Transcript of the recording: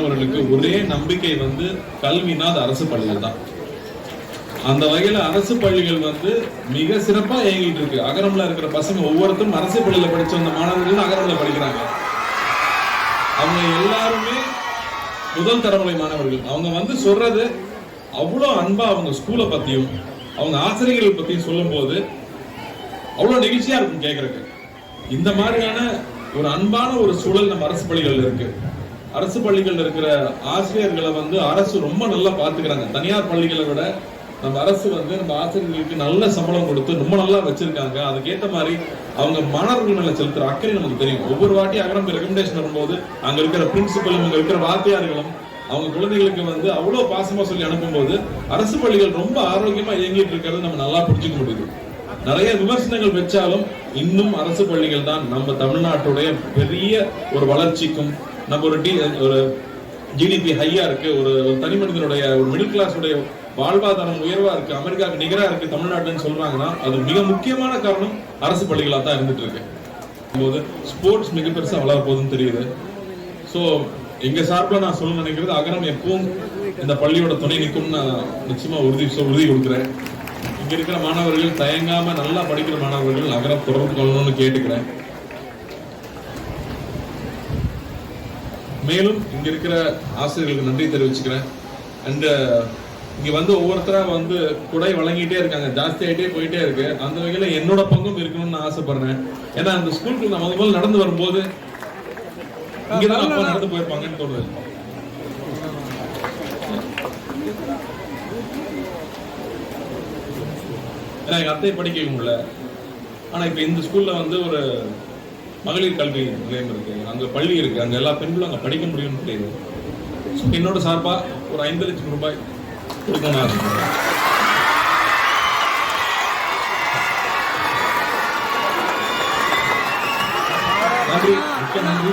மாணவர்களுக்கு ஒரே நம்பிக்கை வந்து கல்வினா அது அரசு பள்ளிகள் தான். அந்த வகையில அரசு பள்ளிகள் வந்து மிக சிறப்பா இயங்கிட்டு இருக்கு. அகரம்ல இருக்கிற பசங்க ஒவ்வொருத்தரும் அரசு பள்ளியில படிச்ச அந்த மாணவர்கள் தான் அகரம்ல படிக்கிறாங்க. அவங்க எல்லாருமே முதல் தலைமுறை மாணவர்கள். அவங்க வந்து சொல்றது அவ்வளவு அன்பா அவங்க ஸ்கூலை பத்தியும் அவங்க ஆசிரியர்கள் பத்தியும் சொல்லும் போது அவ்வளவு நெகிழ்ச்சியா இருக்கும் கேட்கறதுக்கு. இந்த மாதிரியான ஒரு அன்பான ஒரு சூழல் நம்ம அரசு பள்ளிகள் இருக்கு. அரசு பள்ளிகள் இருக்கிற ஆசிரியர்களை வந்து அரசு ரொம்ப நல்லா பாத்துக்கிறாங்க. தனியார் பள்ளிகளை விட நம்ம அரசு வந்து நம்ம ஆசிரியர்களுக்கு நல்ல சம்பளம் கொடுத்து ரொம்ப நல்லா வச்சிருக்காங்க. அதுக்கேற்ற மாதிரி அவங்க மாணவர்கள் மேல செலுத்துற அக்கறை நமக்கு தெரியும். ஒவ்வொரு வாட்டி அகரம் ரெக்கமெண்டேஷன் வரும்போது அங்க இருக்கிற பிரின்சிபலும் அங்க இருக்கிற வாத்தியார்களும் அவங்க குழந்தைகளுக்கு வந்து அவ்வளவு பாசமா சொல்லி அனுப்பும்போது அரசு பள்ளிகள் ரொம்ப ஆரோக்கியமா இயங்கிட்டு இருக்கிறது நம்ம நல்லா புரிஞ்சுக்க முடியுது. நிறைய விமர்சனங்கள் வச்சாலும் இன்னும் அரசு பள்ளிகள் தான் நம்ம தமிழ்நாட்டுடைய பெரிய ஒரு வளர்ச்சிக்கும் நம்ம ஒரு ஜிடிபி ஹையா இருக்கு, ஒரு தனி மனிதனுடைய ஒரு மிடில் கிளாஸ் உடைய வாழ்வாதாரம் உயர்வா இருக்கு, அமெரிக்காவுக்கு நிகரா இருக்கு தமிழ்நாட்டுன்னு சொல்றாங்கன்னா அது மிக முக்கியமான காரணம் அரசு பள்ளிகளா தான் இருந்துட்டு இருக்கு. போது ஸ்போர்ட்ஸ் மிக பெருசா வளர போகுதுன்னு தெரியுது. ஸோ எங்க சார்பில் நான் சொல்ல நினைக்கிறது அகரம் எப்பவும் இந்த பள்ளியோட துணை நிற்கும் நான் நிச்சயமா உறுதி கொடுக்குறேன். இங்க இருக்கிற மாணவர்கள் தயங்காம நல்லா படிக்கிற மாணவர்கள் அகரம் தொடர்பு கொள்ளணும்னு கேட்டுக்கிறேன். மேலும் இங்க இருக்கிற ஆசிரியர்களுக்கு நன்றி தெரிவிச்சுக்கிறேன். அண்ட் இங்க வந்து ஒவ்வொருத்தரா வந்து குடை வழங்கிட்டே இருக்காங்க, ஜாஸ்தி ஆகிட்டே போயிட்டே இருக்கு. அந்த வகையில என்னோட பங்கும் இருக்கணும்னு நான் ஆசைப்படுறேன். ஏன்னா அந்த ஸ்கூலுக்கு நான் முதல் நடந்து வரும்போது இங்கதான் அப்பா நடந்து போயிருப்பாங்கன்னு தோணுது. ஏன்னா எங்க அத்தையை படிக்க முடியல. ஆனா இப்ப இந்த ஸ்கூல்ல வந்து ஒரு மகளிர் கல்வி நிலையம் இருக்கு, அங்க பள்ளி இருக்கு, அங்க எல்லா பெண்களும் அங்க படிக்க முடியும்னு தெரியுது. என்னோட சார்பா ஒரு 5 லட்சம் ரூபாய் கொடுக்கணும். நன்றி, மிக்க நன்றி.